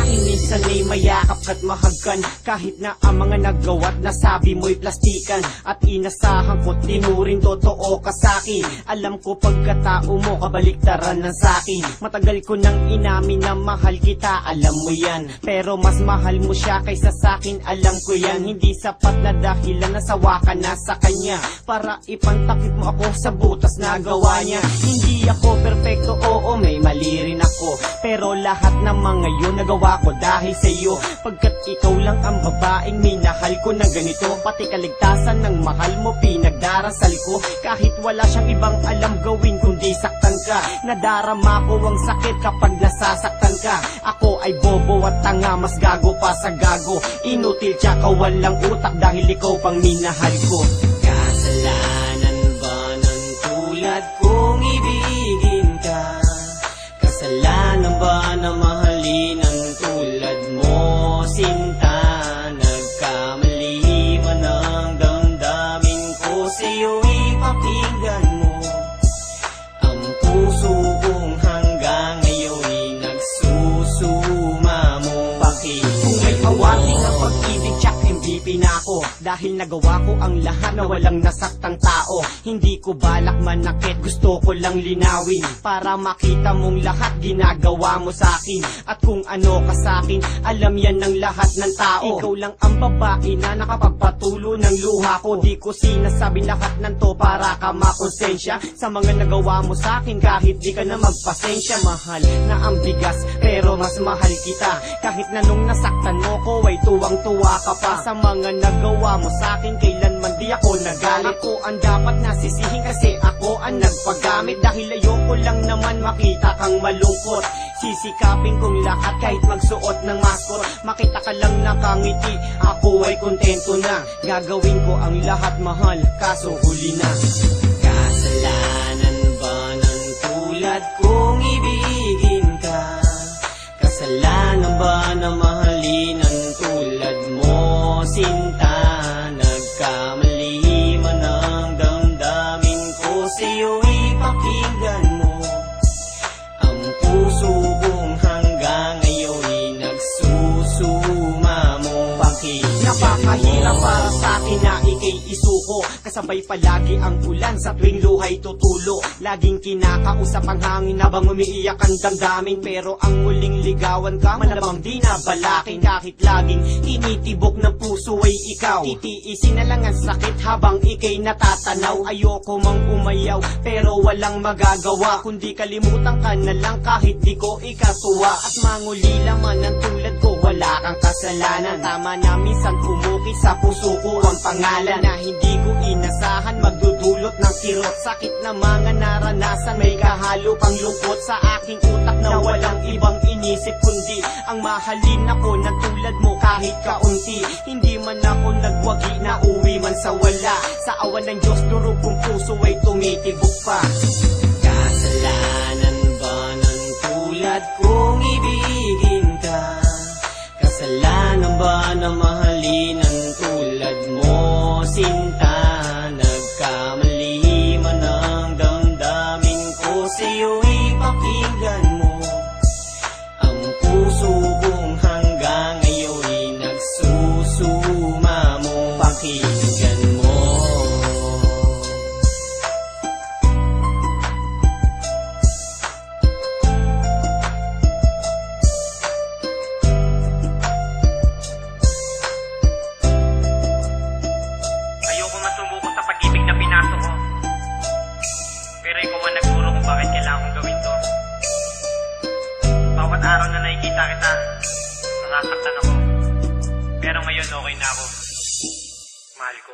akin minsan ay mayakap at mahagan, kahit na ang mga nagawa't nasabi mo'y plastikan. At inasahan ko tinuring totoo ka sa'kin. Alam ko pagkatao mo kabaliktaran ng sa'kin. Matagal ko nang inamin na mahal kita, alam mo yan. Pero mas mahal mo siya kaysa sa'kin, alam ko yan. Hindi sapat na dahilan nasawa ka na sa kanya para ipantakip mo ako sa butas na gawa niya. Hindi ako perfecto, oo may mali rin ako, pero lahat ng mga yun nagawa ko dahil sa iyo. Pagkat ikaw lang ang babaeng minahal ko na ganito, pati kaligtasan ng mahal mo pinagdarasal ko. Kahit wala siyang ibang alam gawin kundi saktan ka, nadarama ko ang sakit kapag nasasaktan ka. Ako ay bobo at tanga, mas gago pa sa gago. Inutil tsaka walang utak dahil ikaw pang minahal ko. Kasalanan ba ng tulad kong ibigin ka? Kasalanan ba na mahalin ang tulad mo, sinta? Nagkamali man ang damdamin ko sa'yo, ipakinggan mo. Ang puso kong hanggang ngayon'y nagsusuma mo. Bakit? Kung may awating ang pag-ibig, tsak MVP na ako, dahil nagawa ko ang lahat na walang nasaktang tao. Hindi ko balak manakit, gusto ko lang linawin para makita mong lahat ginagawa mo sa'kin. At kung ano ka sa'kin, alam yan ng lahat ng tao. Ikaw lang ang babae na nakapagpatulo ng luha ko. Di ko sinasabi lahat ng to para ka makonsensya sa mga nagawa mo sa'kin, kahit di ka na magpasensya. Mahal na ang bigas pero mas mahal kita, kahit na nung nasaktan mo ko ay tuwang-tuwa ka pa. Sa mga nagawa mo sa'kin, kailanman di ako nagalit. Ako ang dapat nasisihin kasi ako ang nagpagamit, dahil ayoko lang naman makita kang malungkot. Sisikapin kong lahat kahit magsuot ng maskot, makita ka lang nakangiti, ako ay kontento na. Gagawin ko ang lahat mahal, kaso huli na. Kasalanan ba ng tulad kong ibigin ka? Kasalanan ba na mahalin ang tulad mo, sinta? Nagkamali man ang damdamin ko sa'yo, ipakinggan mo. Ang puso kong hanggang ngayon'y nagsusuma mo. Bakit? Napakahirap para sa'kin na ika'y isuko, kasabay palagi ang ulan sa tuwing luhay tutulo. Laging kinakausap ang hangin habang umiiyak ang damdamin, pero ang muling ligawan ka malamang di na balakin. Kahit laging tinitibok ng puso ay ikaw, titiisin na lang ang sakit habang ika'y natatanaw. Ayoko mang umayaw pero walang magagawa, kundi kalimutan ka na lang kahit di ko ikatuwa. At mangulila man ang tulad ko, wala kang kasalanan. Tama na minsan pumukit sa puso ko ang pangalan na hindi ko inasahan, magdudulot ng kirot. Sakit na mga naranasan, may kahalo pang lungkot sa aking utak na walang ibang inisip kundi ang mahalin ako na tulad mo kahit kaunti. Hindi man ako nagwagi na uwi man sa wala, sa awan ng Diyos durog kong puso ay tumitibok pa. Kasalanan ba ng tulad kong ibigin ka? Kasalanan ba na mahalin ang tulad mo, sinta? Nagkamali man ang damdamin ko sa'yo, ipakinggan mo. Ang puso kong hanggang ngayon'y nagsusuma mo. Pakinggan mo. Ayoko masumuko sa pag-ibig na pinasok ko, pero ikaw ang nagturo kung bakit kailangan kong gawin to. Bawat araw na nakikita kita, nasasaktan ako, pero ngayon okay na ako. Mahal ko.